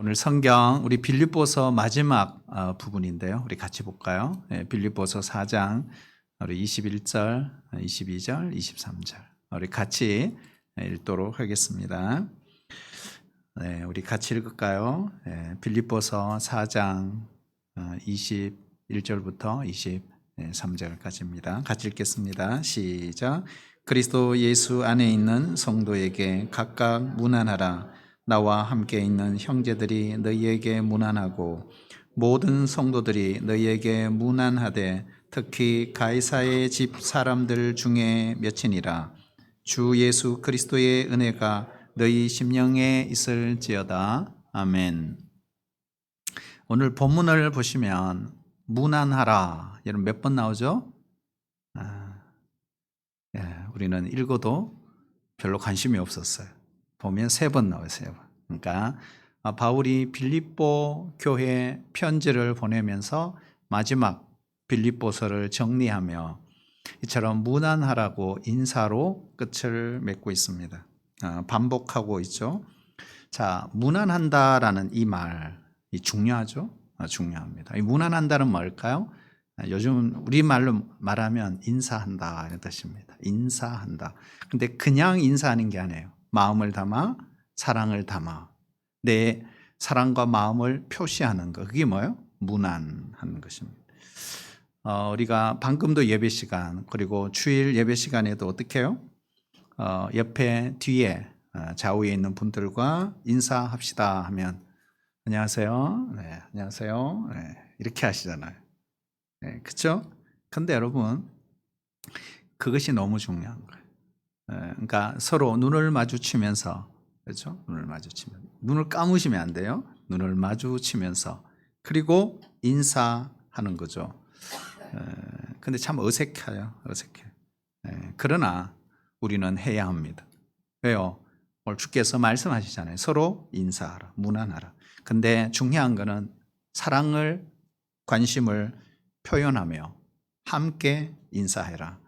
오늘 성경 우리 빌립보서 마지막 부분인데요. 우리 같이 볼까요? 빌립보서 4장 우리 21절, 22절, 23절 우리 같이 읽도록 하겠습니다. 우리 같이 읽을까요? 빌립보서 4장 21절부터 23절까지입니다. 같이 읽겠습니다. 시작. 그리스도 예수 안에 있는 성도에게 각각 문안하라. 나와 함께 있는 형제들이 너희에게 문안하고 모든 성도들이 너희에게 문안하되 특히 가이사의 집 사람들 중에 몇이니라. 주 예수 그리스도의 은혜가 너희 심령에 있을지어다. 아멘. 오늘 본문을 보시면 문안하라. 여러분 몇 번 나오죠? 우리는 읽어도 별로 관심이 없었어요. 보면 3번 나와요. 3번. 그러니까 바울이 빌립보 교회 편지를 보내면서 마지막 빌립보서를 정리하며 이처럼 문안하라고 인사로 끝을 맺고 있습니다. 반복하고 있죠. 자, 문안한다라는 이 말이 중요하죠? 중요합니다. 이 문안한다는 뭘까요? 요즘 우리말로 말하면 인사한다 이런 뜻입니다. 인사한다. 근데 그냥 인사하는 게 아니에요. 마음을 담아, 사랑을 담아, 내 사랑과 마음을 표시하는 것. 그게 뭐예요? 문안하는 것입니다. 우리가 방금도 예배 시간, 그리고 주일 예배 시간에도 어떻게 해요? 옆에, 뒤에, 좌우에 있는 분들과 인사합시다 하면, 안녕하세요. 네, 안녕하세요. 네, 이렇게 하시잖아요. 네, 그렇죠? 근데 여러분, 그것이 너무 중요한 거예요. 그러니까 서로 눈을 마주치면서, 그렇죠? 눈을 마주치면, 눈을 감으시면 안 돼요. 눈을 마주치면서, 그리고 인사하는 거죠. 근데 참 어색해요. 어색해. 그러나 우리는 해야 합니다. 왜요? 오늘 주께서 말씀하시잖아요. 서로 인사하라, 문안하라. 근데 중요한 거는 사랑을, 관심을 표현하며 함께 인사해라.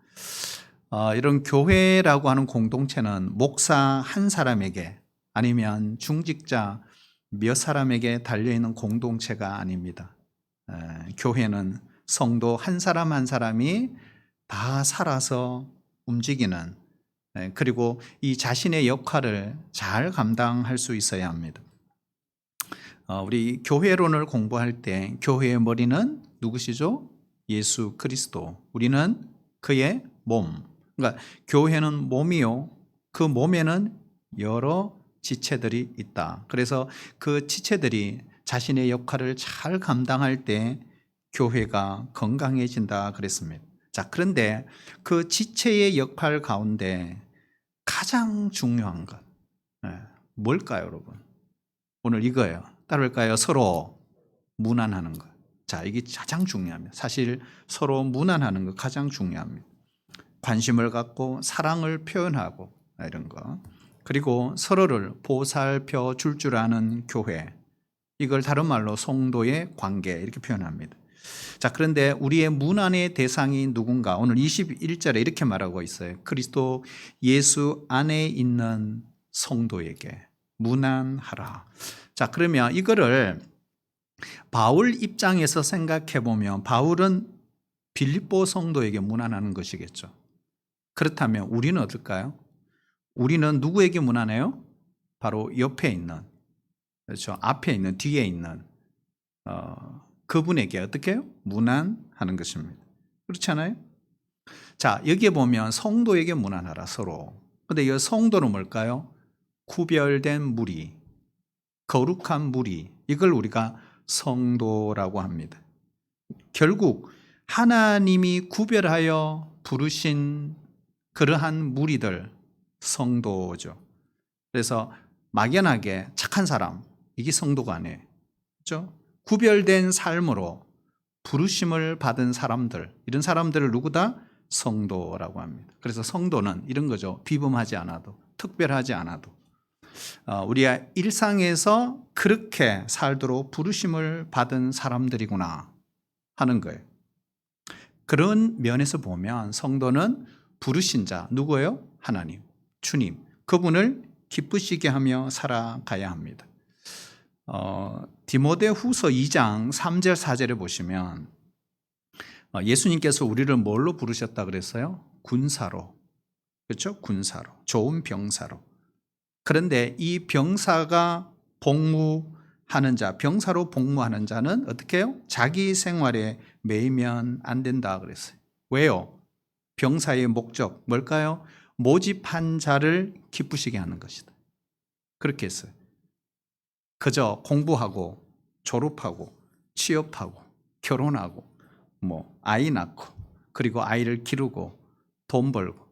이런 교회라고 하는 공동체는 목사 한 사람에게 아니면 중직자 몇 사람에게 달려있는 공동체가 아닙니다. 교회는 성도 한 사람 한 사람이 다 살아서 움직이는, 그리고 이 자신의 역할을 잘 감당할 수 있어야 합니다. 우리 교회론을 공부할 때 교회의 머리는 누구시죠? 예수 그리스도. 우리는 그의 몸. 그러니까 교회는 몸이요. 그 몸에는 여러 지체들이 있다. 그래서 그 지체들이 자신의 역할을 잘 감당할 때 교회가 건강해진다 그랬습니다. 자, 그런데 그 지체의 역할 가운데 가장 중요한 것 뭘까요, 여러분? 오늘 이거예요. 따를까요? 서로 문안하는 것. 자, 이게 가장 중요합니다. 사실 서로 문안하는 것 가장 중요합니다. 관심을 갖고 사랑을 표현하고 이런 거. 그리고 서로를 보살펴 줄 아는 교회. 이걸 다른 말로 성도의 관계 이렇게 표현합니다. 자, 그런데 우리의 문안의 대상이 누군가? 오늘 21절에 이렇게 말하고 있어요. 그리스도 예수 안에 있는 성도에게 문안하라. 자, 그러면 이거를 바울 입장에서 생각해 보면 바울은 빌립보 성도에게 문안하는 것이겠죠. 그렇다면 우리는 어떨까요? 우리는 누구에게 문안해요? 바로 옆에 있는, 그렇죠? 앞에 있는, 뒤에 있는 그분에게 어떻게 해요? 문안하는 것입니다. 그렇지 않아요? 자, 여기에 보면 성도에게 문안하라 서로. 근데 이 성도는 뭘까요? 구별된 무리, 거룩한 무리. 이걸 우리가 성도라고 합니다. 결국 하나님이 구별하여 부르신 그러한 무리들, 성도죠. 그래서 막연하게 착한 사람, 이게 성도가 아니에요. 그렇죠? 구별된 삶으로 부르심을 받은 사람들, 이런 사람들을 누구다? 성도라고 합니다. 그래서 성도는 이런 거죠. 비범하지 않아도, 특별하지 않아도 우리의 일상에서 그렇게 살도록 부르심을 받은 사람들이구나 하는 거예요. 그런 면에서 보면 성도는 부르신 자, 누구예요? 하나님, 주님. 그분을 기쁘시게 하며 살아가야 합니다. 디모데후서 2장 3절 4절에 보시면 예수님께서 우리를 뭘로 부르셨다 그랬어요? 군사로. 그렇죠? 군사로. 좋은 병사로. 그런데 이 병사가 복무하는 자, 병사로 복무하는 자는 어떻게 해요? 자기 생활에 매이면 안 된다 그랬어요. 왜요? 병사의 목적 뭘까요? 모집한 자를 기쁘시게 하는 것이다. 그렇게 했어요. 그저 공부하고 졸업하고 취업하고 결혼하고 아이 낳고 그리고 아이를 기르고 돈 벌고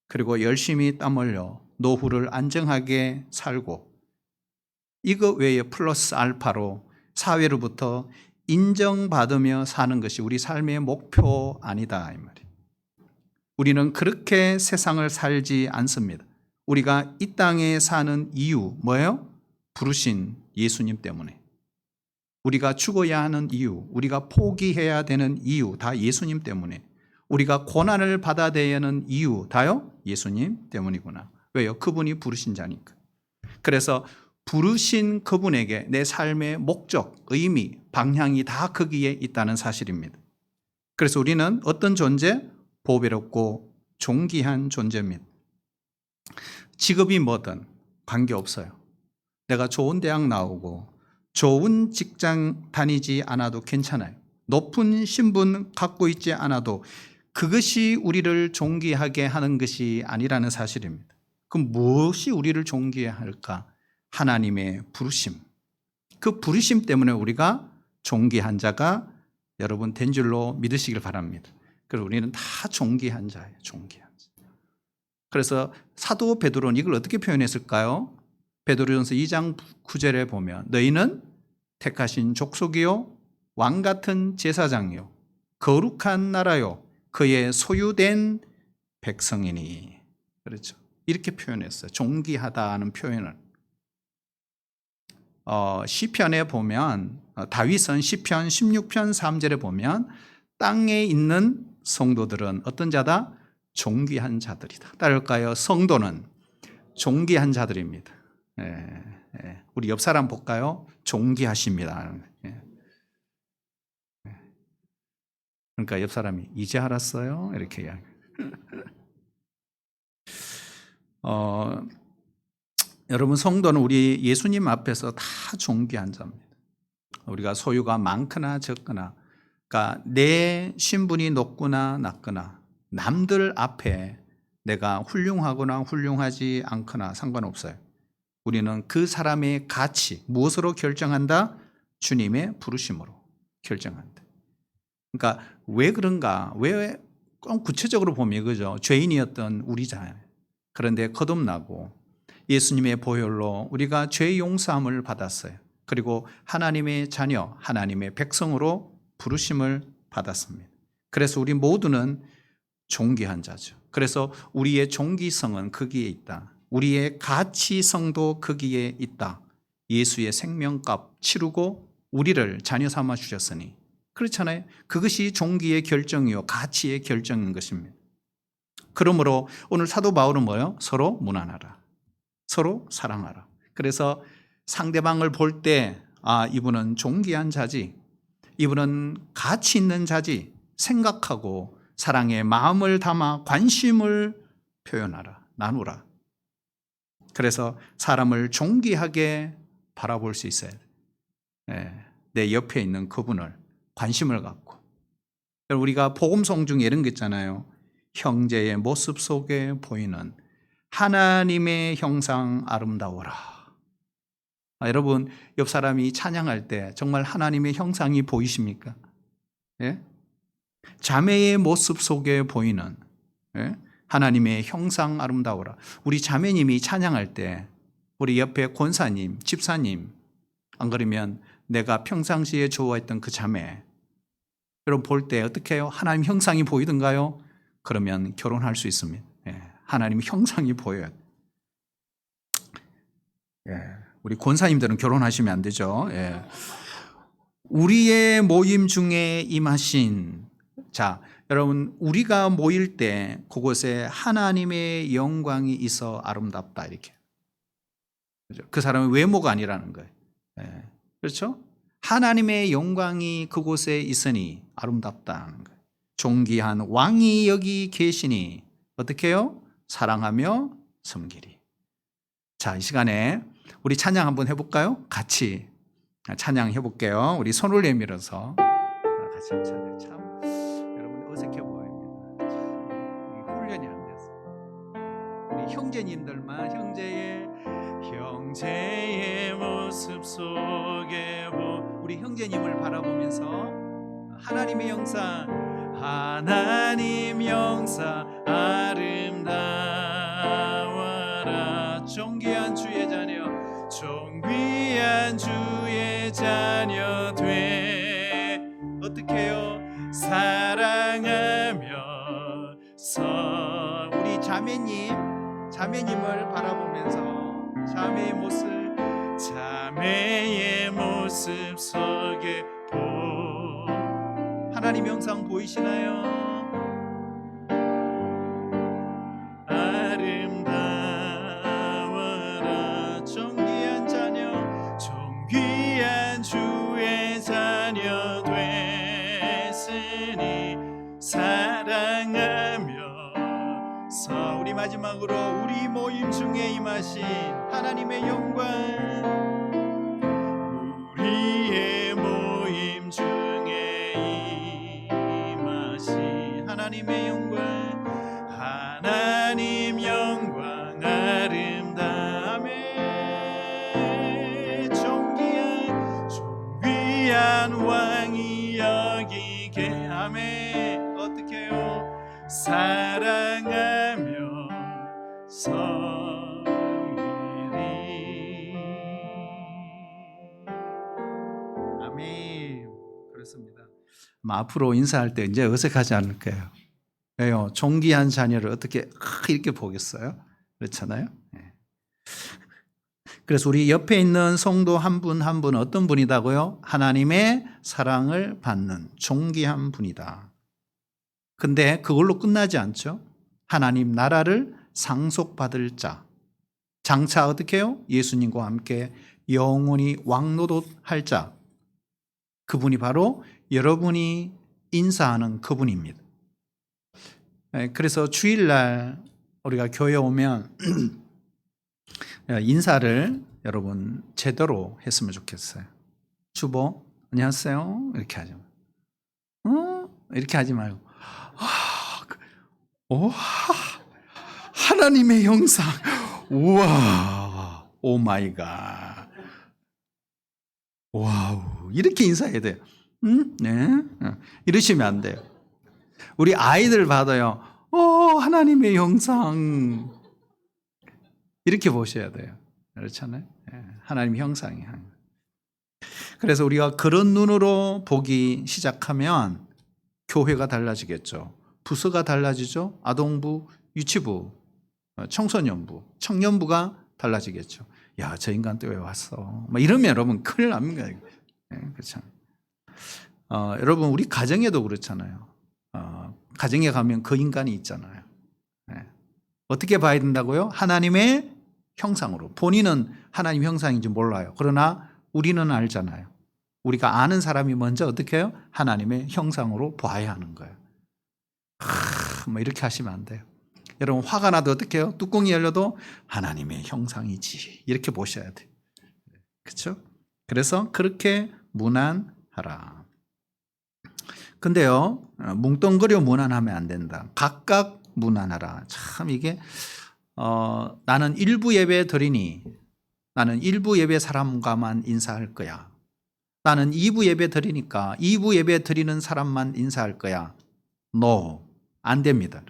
그리고 열심히 땀 흘려 노후를 안정하게 살고 이거 외에 플러스 알파로 사회로부터 인정받으며 사는 것이 우리 삶의 목표 아니다 이 말이에요. 우리는 그렇게 세상을 살지 않습니다. 우리가 이 땅에 사는 이유 뭐예요? 부르신 예수님 때문에. 우리가 죽어야 하는 이유, 우리가 포기해야 되는 이유 다 예수님 때문에. 우리가 고난을 받아야 하는 이유 다요? 예수님 때문이구나. 왜요? 그분이 부르신 자니까. 그래서 부르신 그분에게 내 삶의 목적, 의미, 방향이 다 거기에 있다는 사실입니다. 그래서 우리는 어떤 존재? 보배롭고 존귀한 존재입니다. 직업이 뭐든 관계없어요. 내가 좋은 대학 나오고 좋은 직장 다니지 않아도 괜찮아요. 높은 신분 갖고 있지 않아도 그것이 우리를 존귀하게 하는 것이 아니라는 사실입니다. 그럼 무엇이 우리를 존귀해 할까? 하나님의 부르심. 그 부르심 때문에 우리가 존귀한 자가 여러분 된 줄로 믿으시길 바랍니다. 그래서 우리는 다 존귀한 자예요. 존귀한 자. 그래서 사도 베드로는 이걸 어떻게 표현했을까요? 베드로전서 2장 9절에 보면 너희는 택하신 족속이요 왕 같은 제사장이요 거룩한 나라요 그의 소유된 백성이니. 그렇죠. 이렇게 표현했어요. 존귀하다는 표현을. 시편에 보면 다윗은 시편 16편 3절에 보면 땅에 있는 성도들은 어떤 자다? 존귀한 자들이다. 따를까요? 성도는 존귀한 자들입니다. 우리 옆 사람 볼까요? 존귀하십니다. 그러니까 옆 사람이 이제 알았어요? 이렇게 이야기. 여러분 성도는 우리 예수님 앞에서 다 존귀한 자입니다. 우리가 소유가 많거나 적거나 그러니까 내 신분이 높거나 낮거나 남들 앞에 내가 훌륭하거나 훌륭하지 않거나 상관없어요. 우리는 그 사람의 가치, 무엇으로 결정한다? 주님의 부르심으로 결정한다. 그러니까 왜 그런가? 왜 구체적으로 보면 그죠? 죄인이었던 우리 자. 그런데 거듭나고 예수님의 보혈로 우리가 죄 용서함을 받았어요. 그리고 하나님의 자녀, 하나님의 백성으로 부르심을 받았습니다. 그래서 우리 모두는 존귀한 자죠. 그래서 우리의 존귀성은 거기에 있다. 우리의 가치성도 거기에 있다. 예수의 생명값 치르고 우리를 자녀 삼아 주셨으니. 그렇잖아요. 그것이 존귀의 결정이요 가치의 결정인 것입니다. 그러므로 오늘 사도 바울은 뭐예요? 서로 무난하라. 서로 사랑하라. 그래서 상대방을 볼 때 이분은 존귀한 자지, 이분은 가치 있는 자지 생각하고 사랑의 마음을 담아 관심을 표현하라. 나누라. 그래서 사람을 존귀하게 바라볼 수 있어야 돼. 내 옆에 있는 그분을 관심을 갖고. 우리가 복음송 중에 이런 게 있잖아요. 형제의 모습 속에 보이는 하나님의 형상 아름다워라. 여러분 옆 사람이 찬양할 때 정말 하나님의 형상이 보이십니까? 예? 자매의 모습 속에 보이는 하나님의 형상 아름다워라. 우리 자매님이 찬양할 때 우리 옆에 권사님, 집사님 안 그러면 내가 평상시에 좋아했던 그 자매 여러분 볼 때 어떻게 해요? 하나님 형상이 보이던가요? 그러면 결혼할 수 있습니다. 하나님 형상이 보여요. 우리 권사님들은 결혼하시면 안 되죠. 우리의 모임 중에 임하신 자, 여러분 우리가 모일 때 그곳에 하나님의 영광이 있어 아름답다 이렇게. 그 사람의 외모가 아니라는 거예요. 예. 그렇죠? 하나님의 영광이 그곳에 있으니 아름답다는 거예요. 존귀한 왕이 여기 계시니 어떻게 해요? 사랑하며 섬기리. 자, 이 시간에 우리 찬양 한번 해볼까요? 같이 찬양 해볼게요. 우리 손을 내밀어서 같이 찬양. 참 여러분 어색해 보입니다. 참, 훈련이 안 돼서 우리 형제님들만 형제의 모습 속에 우리 형제님을 바라보면서 하나님 영상 아름다워라. 존귀한 주의 자녀 돼 어떻게 해요? 사랑하며 우리 자매님을 바라보면서 자매의 모습 속에 하나님 영상 보이시나요? 아름다워라. 존귀한 주의 자녀 됐으니 사랑하며 우리 마지막으로 우리 모임 중에 임하신 하나님의 영광, 우리의 모임 중에 임하신 하나님의 영광, 하나님 영광 아름다움에 존귀한 왕이 여기 계함에 어떻게 해요? 사랑하며 섬기리. 아멘. 그렇습니다. 앞으로 인사할 때 이제 어색하지 않을 거예요. 왜요? 존귀한 자녀를 어떻게 이렇게 보겠어요? 그렇잖아요. 네. 그래서 우리 옆에 있는 성도 한 분 한 분 어떤 분이다고요? 하나님의 사랑을 받는 존귀한 분이다. 근데 그걸로 끝나지 않죠. 하나님 나라를 상속받을 자, 장차 어떻게 해요? 예수님과 함께 영원히 왕노릇할 자, 그분이 바로 여러분이 인사하는 그분입니다. 그래서 주일날 우리가 교회 오면 인사를 여러분 제대로 했으면 좋겠어요. 주보 안녕하세요 이렇게 하지 이렇게 하지 말고 하나님의 형상, 우와, 오 마이 갓, 와우, 이렇게 인사해야 돼요. 네, 이러시면 안 돼요. 우리 아이들 봐도요, 하나님의 형상 이렇게 보셔야 돼요. 그렇잖아요. 하나님의 형상이. 그래서 우리가 그런 눈으로 보기 시작하면 교회가 달라지겠죠. 부서가 달라지죠. 아동부, 유치부, 청소년부, 청년부가 달라지겠죠. 야, 저 인간 또 왜 왔어? 이러면 여러분 큰일 납니다. 그렇죠. 여러분 우리 가정에도 그렇잖아요. 가정에 가면 그 인간이 있잖아요. 어떻게 봐야 된다고요? 하나님의 형상으로. 본인은 하나님 형상인지 몰라요. 그러나 우리는 알잖아요. 우리가 아는 사람이 먼저 어떻게 해요? 하나님의 형상으로 봐야 하는 거예요. 이렇게 하시면 안 돼요. 여러분 화가 나도 어떻게 해요? 뚜껑이 열려도 하나님의 형상이지 이렇게 보셔야 돼요. 그렇죠? 그래서 그렇게 문안하라. 근데요, 뭉뚱그려 문안하면 안 된다. 각각 문안하라. 참 이게 나는 일부 예배 드리니 나는 일부 예배 사람과만 인사할 거야. 나는 2부 예배 드리니까 2부 예배 드리는 사람만 인사할 거야. No, 안 됩니다.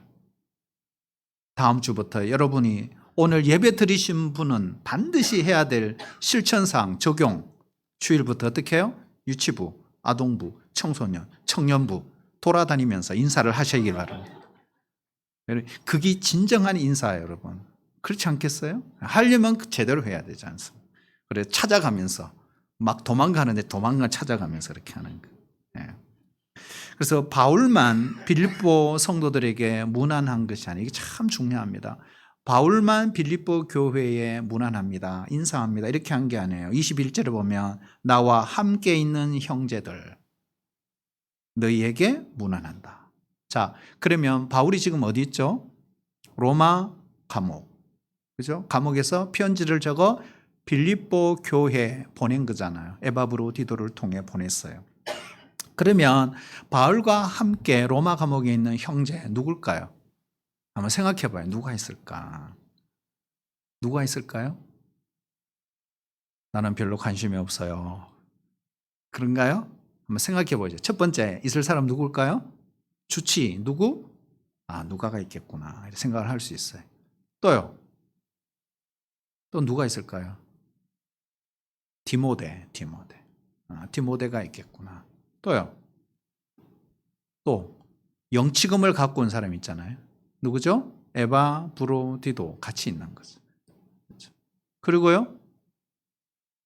다음 주부터 여러분이 오늘 예배 드리신 분은 반드시 해야 될 실천사항 적용. 주일부터 어떻게 해요? 유치부, 아동부, 청소년, 청년부 돌아다니면서 인사를 하시길 바랍니다. 그게 진정한 인사예요, 여러분. 그렇지 않겠어요? 하려면 제대로 해야 되지 않습니까? 그래 찾아가면서 막 도망가는데 도망가 찾아가면서 이렇게 하는 거예요. 그래서 바울만 빌립보 성도들에게 문안한 것이 아니에요. 이게 참 중요합니다. 바울만 빌립보 교회에 문안합니다. 인사합니다. 이렇게 한 게 아니에요. 21절에 보면 나와 함께 있는 형제들 너희에게 문안한다. 자, 그러면 바울이 지금 어디 있죠? 로마 감옥. 그죠? 감옥에서 편지를 적어 빌립보 교회에 보낸 거잖아요. 에바브로디도를 통해 보냈어요. 그러면 바울과 함께 로마 감옥에 있는 형제 누굴까요? 한번 생각해 봐요. 누가 있을까? 누가 있을까요? 나는 별로 관심이 없어요. 그런가요? 한번 생각해 보죠. 첫 번째 있을 사람 누굴까요? 주치. 누구? 아, 누가가 있겠구나. 이렇게 생각을 할 수 있어요. 또요. 또 누가 있을까요? 디모데. 아, 디모데가 있겠구나. 또요. 또 영치금을 갖고 온 사람 있잖아요. 누구죠? 에바 브로디도 같이 있는 거죠. 그렇죠? 그리고요.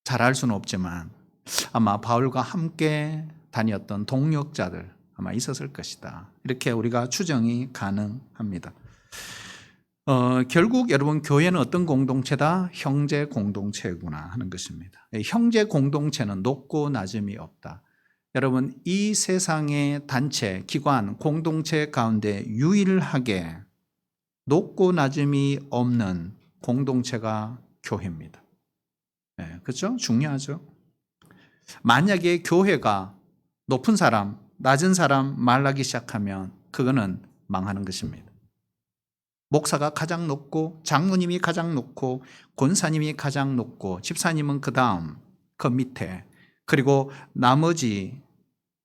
잘 알 수는 없지만 아마 바울과 함께 다녔던 동역자들 아마 있었을 것이다. 이렇게 우리가 추정이 가능합니다. 결국 여러분 교회는 어떤 공동체다? 형제 공동체구나 하는 것입니다. 형제 공동체는 높고 낮음이 없다. 여러분 이 세상의 단체, 기관, 공동체 가운데 유일하게 높고 낮음이 없는 공동체가 교회입니다. 네, 그렇죠? 중요하죠. 만약에 교회가 높은 사람, 낮은 사람 말하기 시작하면 그거는 망하는 것입니다. 목사가 가장 높고 장로님이 가장 높고 권사님이 가장 높고 집사님은 그 다음 그 밑에 그리고 나머지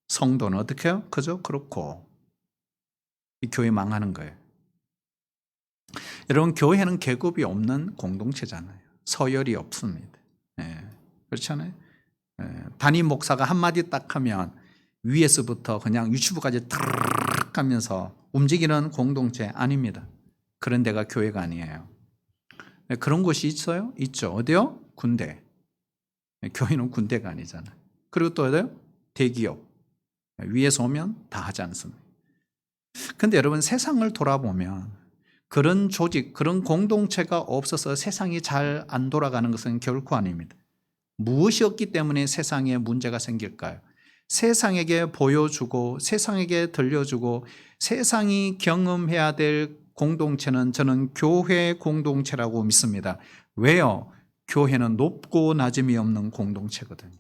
성도는 어떻게 해요? 그죠? 그렇고 이 교회 망하는 거예요. 여러분 교회는 계급이 없는 공동체잖아요. 서열이 없습니다. 그렇잖아요. 담임 목사가 한마디 딱 하면 위에서부터 그냥 유치부까지 탁 하면서 움직이는 공동체 아닙니다. 그런 데가 교회가 아니에요. 그런 곳이 있어요? 있죠. 어디요? 군대. 교회는 군대가 아니잖아요. 그리고 또 어디요? 대기업. 위에서 오면 다 하지 않습니다. 근데 여러분 세상을 돌아보면 그런 조직, 그런 공동체가 없어서 세상이 잘 안 돌아가는 것은 결코 아닙니다. 무엇이 없기 때문에 세상에 문제가 생길까요? 세상에게 보여주고 세상에게 들려주고 세상이 경험해야 될 공동체는 저는 교회 공동체라고 믿습니다. 왜요? 교회는 높고 낮음이 없는 공동체거든요.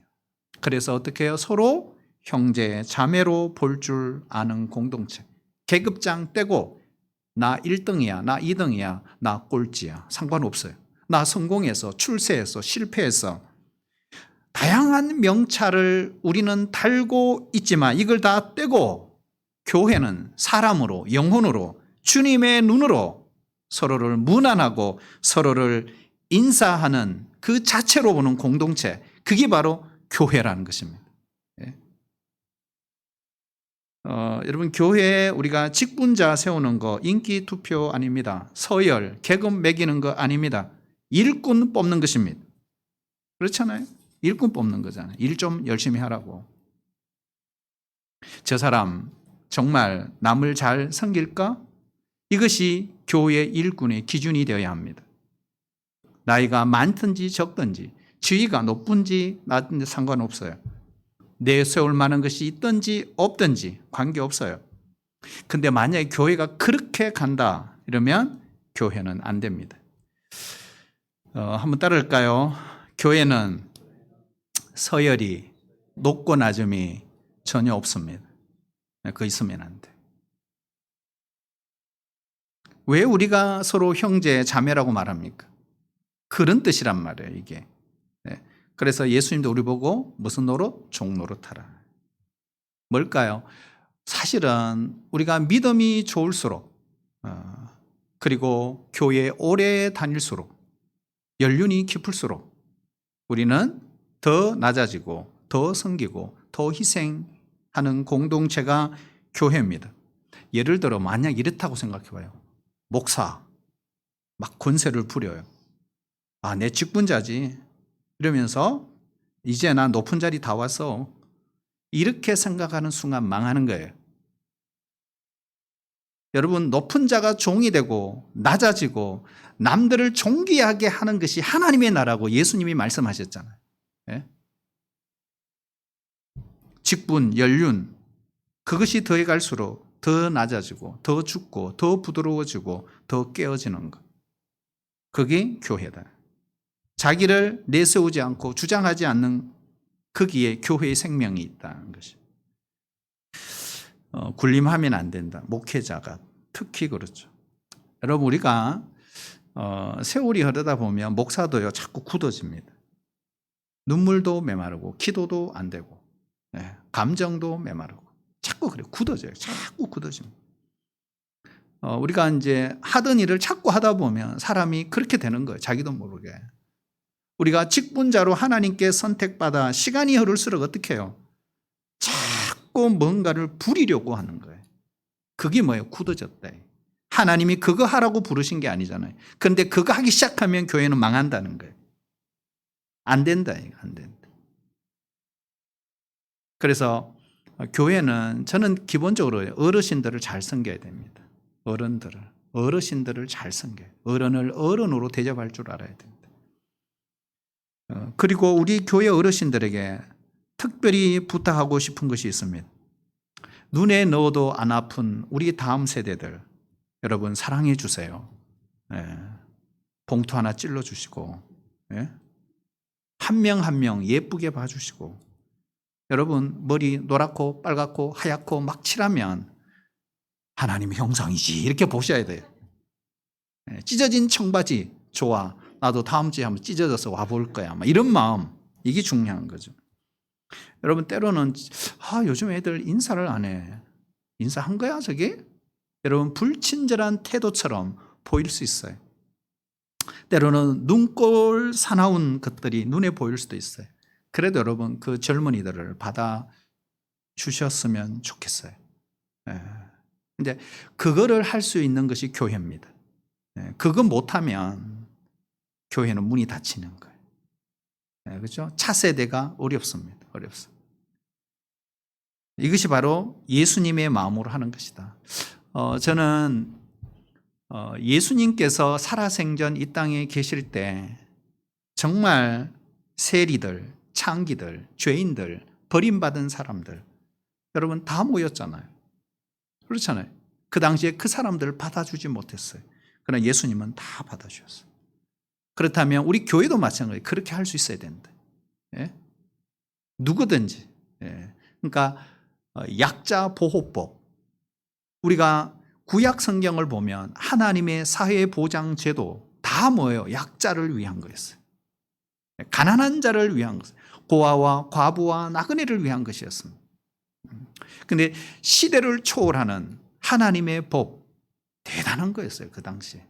그래서 어떻게 해요? 서로 형제, 자매로 볼 줄 아는 공동체. 계급장 떼고 나 1등이야, 나 2등이야, 나 꼴찌야. 상관없어요. 나 성공해서, 출세해서, 실패해서 다양한 명찰을 우리는 달고 있지만 이걸 다 떼고 교회는 사람으로, 영혼으로, 주님의 눈으로 서로를 문안하고 서로를 인사하는 그 자체로 보는 공동체, 그게 바로 교회라는 것입니다. 여러분 교회에 우리가 직분자 세우는 거 인기 투표 아닙니다. 서열, 계급 매기는 거 아닙니다. 일꾼 뽑는 것입니다. 그렇잖아요. 일꾼 뽑는 거잖아요. 일 좀 열심히 하라고. 저 사람 정말 남을 잘 섬길까? 이것이 교회 일꾼의 기준이 되어야 합니다. 나이가 많든지 적든지 지위가 높은지 낮든지 상관없어요. 내세울 만한 것이 있든지 없든지 관계없어요. 근데 만약에 교회가 그렇게 간다 이러면 교회는 안 됩니다. 한번 따라할까요? 교회는 서열이 높고 낮음이 전혀 없습니다. 그거 있으면 안 돼. 왜 우리가 서로 형제, 자매라고 말합니까? 그런 뜻이란 말이에요, 이게. 그래서 예수님도 우리 보고 무슨 노릇? 종노릇하라. 뭘까요? 사실은 우리가 믿음이 좋을수록 그리고 교회에 오래 다닐수록 연륜이 깊을수록 우리는 더 낮아지고 더 섬기고 더 희생하는 공동체가 교회입니다. 예를 들어 만약 이렇다고 생각해 봐요. 목사 막 권세를 부려요. 아, 내 직분자지. 이러면서 이제 나 높은 자리 다 왔어. 이렇게 생각하는 순간 망하는 거예요. 여러분, 높은 자가 종이 되고 낮아지고 남들을 존귀하게 하는 것이 하나님의 나라고 예수님이 말씀하셨잖아요. 예? 직분, 연륜, 그것이 더해갈수록 더 낮아지고 더 죽고 더 부드러워지고 더 깨어지는 것. 그게 교회다. 자기를 내세우지 않고 주장하지 않는 거기에 교회의 생명이 있다는 것이. 군림하면 안 된다. 목회자가 특히 그렇죠. 여러분, 우리가 세월이 흐르다 보면 목사도요 자꾸 굳어집니다. 눈물도 메마르고 기도도 안 되고 감정도 메마르고 자꾸 그래 굳어져요. 자꾸 굳어집니다. 우리가 이제 하던 일을 자꾸 하다 보면 사람이 그렇게 되는 거예요. 자기도 모르게. 우리가 직분자로 하나님께 선택받아 시간이 흐를수록 어떻게 해요? 자꾸 뭔가를 부리려고 하는 거예요. 그게 뭐예요? 굳어졌다. 하나님이 그거 하라고 부르신 게 아니잖아요. 그런데 그거 하기 시작하면 교회는 망한다는 거예요. 안 된다. 안 된다. 그래서 교회는 저는 기본적으로 어르신들을 잘 섬겨야 됩니다. 어르신들을 잘 섬겨요. 어른을 어른으로 대접할 줄 알아야 됩니다. 그리고 우리 교회 어르신들에게 특별히 부탁하고 싶은 것이 있습니다. 눈에 넣어도 안 아픈 우리 다음 세대들 여러분 사랑해 주세요. 봉투 하나 찔러 주시고 한 명 한 명 예쁘게 봐주시고 여러분 머리 노랗고 빨갛고 하얗고 막 칠하면 하나님의 형상이지 이렇게 보셔야 돼요. 찢어진 청바지 좋아. 나도 다음 주에 한번 찢어져서 와볼 거야. 이런 마음 이게 중요한 거죠. 여러분 때로는 요즘 애들 인사를 안 해. 인사한 거야 저게? 여러분 불친절한 태도처럼 보일 수 있어요. 때로는 눈꼴 사나운 것들이 눈에 보일 수도 있어요. 그래도 여러분 그 젊은이들을 받아 주셨으면 좋겠어요. 근데 그거를 할 수 있는 것이 교회입니다. 그거 못하면 교회는 문이 닫히는 거예요. 그렇죠? 차세대가 어렵습니다. 이것이 바로 예수님의 마음으로 하는 것이다. 저는 예수님께서 살아생전 이 땅에 계실 때 정말 세리들, 창기들, 죄인들, 버림받은 사람들 여러분 다 모였잖아요. 그렇잖아요. 그 당시에 그 사람들을 받아주지 못했어요. 그러나 예수님은 다 받아주셨어요. 그렇다면 우리 교회도 마찬가지예요. 그렇게 할 수 있어야 된다. 누구든지. 그러니까 약자 보호법. 우리가 구약 성경을 보면 하나님의 사회 보장 제도 다 뭐예요? 약자를 위한 거였어요. 가난한 자를 위한 것. 고아와 과부와 나그네를 위한 것이었습니다. 그런데 시대를 초월하는 하나님의 법 대단한 거였어요. 그 당시에.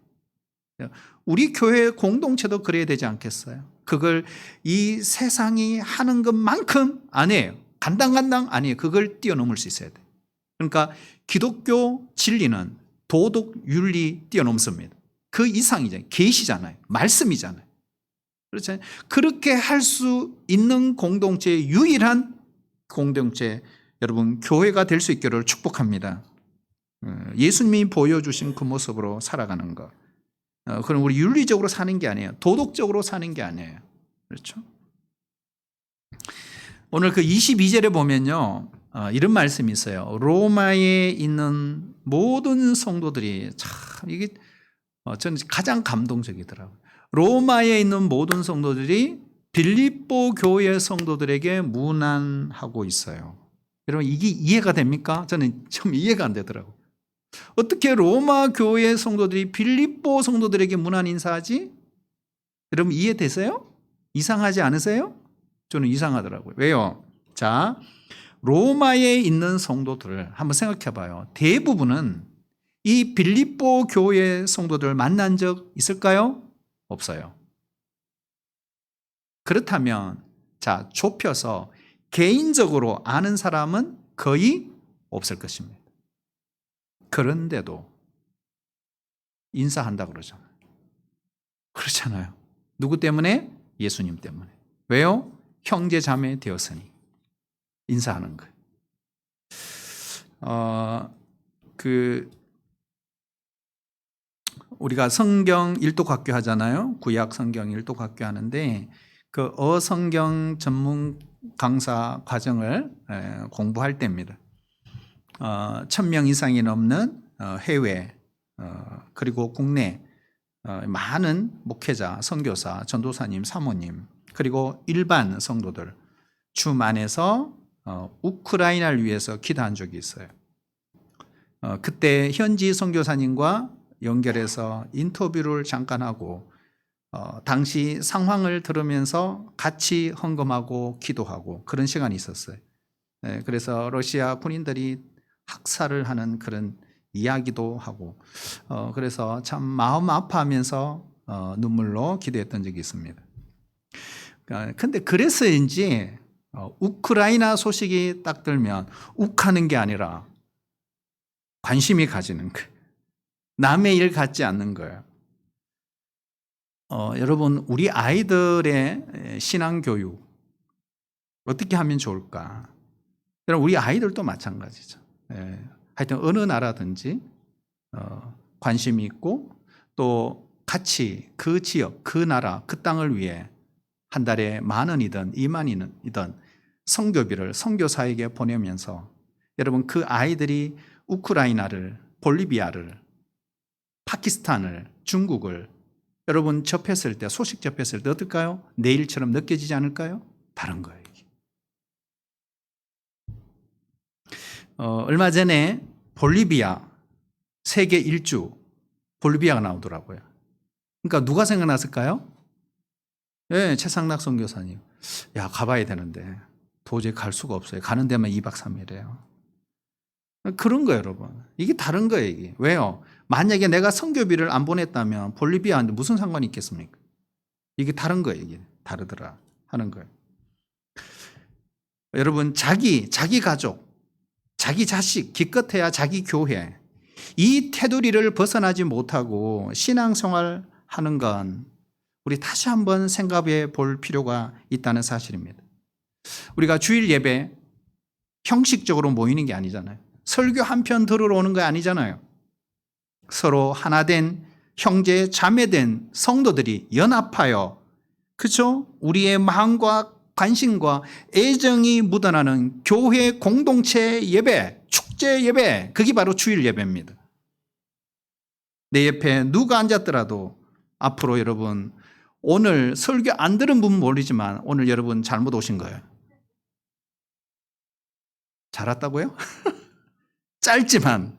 우리 교회 공동체도 그래야 되지 않겠어요? 그걸 이 세상이 하는 것만큼 아니에요. 간당간당 아니에요. 그걸 뛰어넘을 수 있어야 돼요. 그러니까 기독교 진리는 도덕, 윤리 뛰어넘습니다. 그 이상이잖아요. 계시잖아요. 말씀이잖아요. 그렇잖아요. 그렇게 할 수 있는 공동체의 유일한 공동체 여러분 교회가 될 수 있기를 축복합니다. 예수님이 보여주신 그 모습으로 살아가는 것. 그럼 우리 윤리적으로 사는 게 아니에요. 도덕적으로 사는 게 아니에요. 그렇죠? 오늘 그 22절에 보면요. 이런 말씀이 있어요. 로마에 있는 모든 성도들이 참 이게 저는 가장 감동적이더라고요. 로마에 있는 모든 성도들이 빌립보 교회 성도들에게 문안하고 있어요. 여러분 이게 이해가 됩니까? 저는 좀 이해가 안 되더라고요. 어떻게 로마 교회 성도들이 빌립보 성도들에게 문안 인사하지? 여러분 이해되세요? 이상하지 않으세요? 저는 이상하더라고요. 왜요? 자, 로마에 있는 성도들을 한번 생각해 봐요. 대부분은 이 빌립보 교회 성도들 만난 적 있을까요? 없어요. 그렇다면 자, 좁혀서 개인적으로 아는 사람은 거의 없을 것입니다. 그런데도 인사한다 그러잖아요. 그렇잖아요. 누구 때문에? 예수님 때문에. 왜요? 형제 자매 되었으니 인사하는 거예요. 우리가 성경 일독학교 하잖아요. 구약 성경 일독학교 하는데 그 어성경 전문 강사 과정을 공부할 때입니다. 1,000명 이상이 넘는 해외 그리고 국내 많은 목회자, 선교사, 전도사님, 사모님 그리고 일반 성도들 주만에서 우크라이나를 위해서 기도한 적이 있어요. 그때 현지 선교사님과 연결해서 인터뷰를 잠깐 하고 당시 상황을 들으면서 같이 헌금하고 기도하고 그런 시간이 있었어요. 그래서 러시아 군인들이 학살을 하는 그런 이야기도 하고 그래서 참 마음 아파하면서 눈물로 기도했던 적이 있습니다. 근데 그래서인지 우크라이나 소식이 딱 들면 욱하는 게 아니라 관심이 가지는 거예요. 남의 일 같지 않는 거예요. 여러분 우리 아이들의 신앙교육 어떻게 하면 좋을까? 여러분 우리 아이들도 마찬가지죠. 하여튼 어느 나라든지 관심이 있고 또 같이 그 지역, 그 나라, 그 땅을 위해 한 달에 10,000원이든 20,000원이든 선교비를 선교사에게 보내면서 여러분 그 아이들이 우크라이나를, 볼리비아를, 파키스탄을, 중국을 여러분 접했을 때, 소식 접했을 때 어떨까요? 내일처럼 느껴지지 않을까요? 다른 거예요. 얼마 전에 볼리비아 세계 일주 볼리비아가 나오더라고요. 그러니까 누가 생각났을까요? 예, 최상락 선교사님. 야, 가봐야 되는데 도저히 갈 수가 없어요. 가는 데만 2박 3일이에요. 그런 거예요, 여러분. 이게 다른 거예요, 이게. 왜요? 만약에 내가 선교비를 안 보냈다면 볼리비아한테 무슨 상관이 있겠습니까? 이게 다른 거예요, 이게. 다르더라 하는 거예요. 여러분, 자기 가족, 자기 자식, 기껏해야 자기 교회, 이 테두리를 벗어나지 못하고 신앙생활 하는 건 우리 다시 한번 생각해 볼 필요가 있다는 사실입니다. 우리가 주일 예배 형식적으로 모이는 게 아니잖아요. 설교 한 편 들으러 오는 거 아니잖아요. 서로 하나된 형제 자매된 성도들이 연합하여 그렇죠? 우리의 마음과 관심과 애정이 묻어나는 교회 공동체 예배, 축제 예배, 그게 바로 주일 예배입니다. 내 옆에 누가 앉았더라도 앞으로 여러분 오늘 설교 안 들은 분 모르지만 오늘 여러분 잘못 오신 거예요. 잘 왔다고요? 짧지만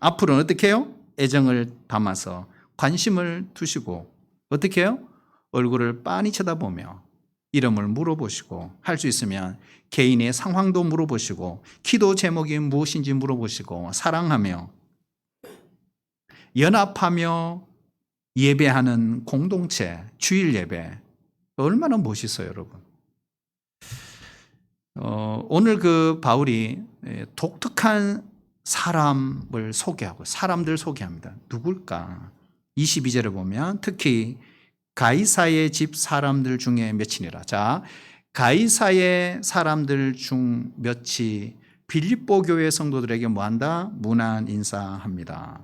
앞으로는 어떻게 해요? 애정을 담아서 관심을 두시고 어떻게 해요? 얼굴을 빤히 쳐다보며 이름을 물어보시고 할 수 있으면 개인의 상황도 물어보시고 기도 제목이 무엇인지 물어보시고 사랑하며 연합하며 예배하는 공동체 주일 예배 얼마나 멋있어요, 여러분. 오늘 그 바울이 독특한 사람을 소개하고 사람들 소개합니다. 누굴까? 22절을 보면 특히 가이사의 집 사람들 중에 몇이니라. 자, 가이사의 사람들 중 몇이 빌립보 교회 성도들에게 뭐한다? 문안 인사합니다.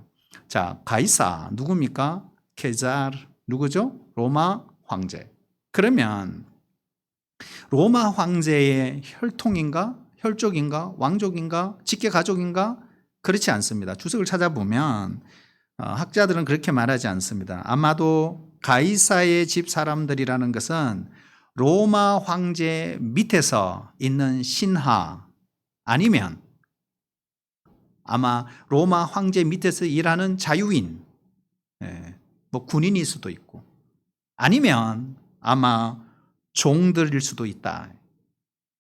자, 가이사 누굽니까? 케자르 누구죠? 로마 황제. 그러면 로마 황제의 혈통인가? 혈족인가? 왕족인가? 직계 가족인가? 그렇지 않습니다. 주석을 찾아보면 학자들은 그렇게 말하지 않습니다. 아마도 가이사의 집 사람들이라는 것은 로마 황제 밑에서 있는 신하 아니면 아마 로마 황제 밑에서 일하는 자유인, 뭐 군인일 수도 있고 아니면 아마 종들일 수도 있다.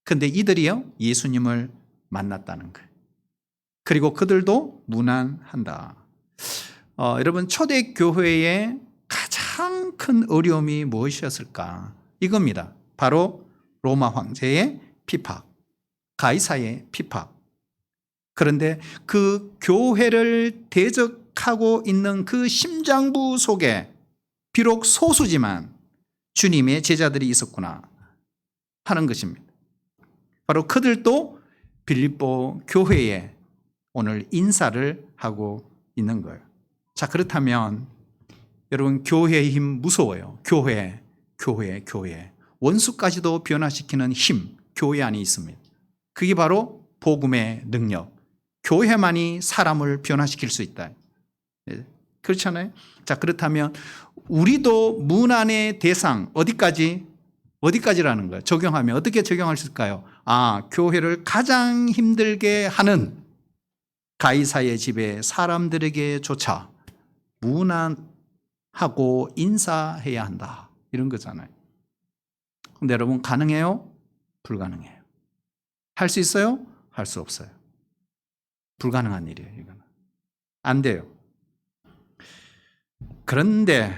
근데 이들이요 예수님을 만났다는 거예요. 그리고 그들도 문안한다. 여러분 초대교회의 가장 큰 어려움이 무엇이었을까? 이겁니다. 바로 로마 황제의 핍박, 가이사의 핍박. 그런데 그 교회를 대적하고 있는 그 심장부 속에 비록 소수지만 주님의 제자들이 있었구나 하는 것입니다. 바로 그들도 빌립보 교회에 오늘 인사를 하고 있는 거예요. 자, 그렇다면 여러분, 교회의 힘 무서워요. 교회. 원수까지도 변화시키는 힘, 교회 안에 있습니다. 그게 바로 복음의 능력. 교회만이 사람을 변화시킬 수 있다. 그렇잖아요? 자, 그렇다면 우리도 문안의 대상 어디까지라는 거예요? 적용하면 어떻게 적용할 수 있을까요? 교회를 가장 힘들게 하는 가이사의 집에 사람들에게조차 문안하고 인사해야 한다. 이런 거잖아요. 근데 여러분, 가능해요? 불가능해요. 할 수 있어요? 할 수 없어요. 불가능한 일이에요. 이거는 안 돼요. 그런데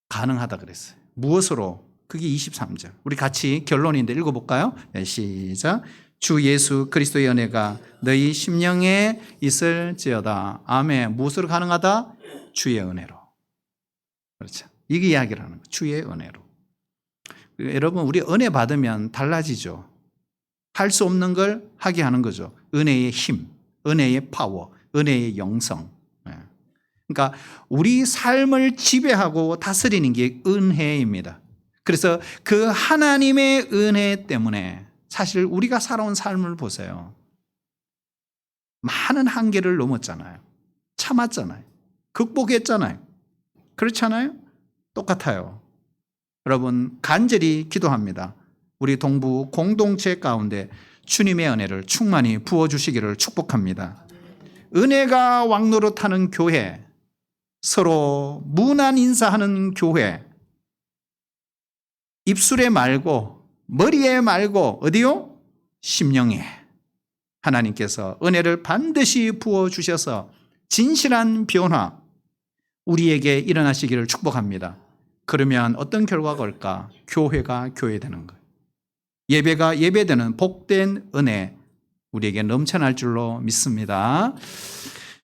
가능하다 그랬어요. 무엇으로? 그게 23절. 우리 같이 결론인데 읽어볼까요? 네, 시작. 주 예수 그리스도의 은혜가 너희 심령에 있을지어다. 아멘. 무엇으로 가능하다? 주의 은혜로. 그렇죠. 이게 이야기를 하는 거예요. 주의 은혜로. 여러분, 우리 은혜 받으면 달라지죠. 할 수 없는 걸 하게 하는 거죠. 은혜의 힘, 은혜의 파워, 은혜의 영성. 그러니까 우리 삶을 지배하고 다스리는 게 은혜입니다. 그래서 그 하나님의 은혜 때문에 사실 우리가 살아온 삶을 보세요. 많은 한계를 넘었잖아요. 참았잖아요. 극복했잖아요. 그렇잖아요? 똑같아요. 여러분, 간절히 기도합니다. 우리 동부 공동체 가운데 주님의 은혜를 충만히 부어주시기를 축복합니다. 은혜가 왕노릇하는 교회, 서로 문안 인사하는 교회, 입술에 말고 머리에 말고 어디요? 심령에 하나님께서 은혜를 반드시 부어주셔서 진실한 변화 우리에게 일어나시기를 축복합니다. 그러면 어떤 결과가 올까? 교회가 교회되는 거예요. 예배가 예배되는 복된 은혜 우리에게 넘쳐날 줄로 믿습니다.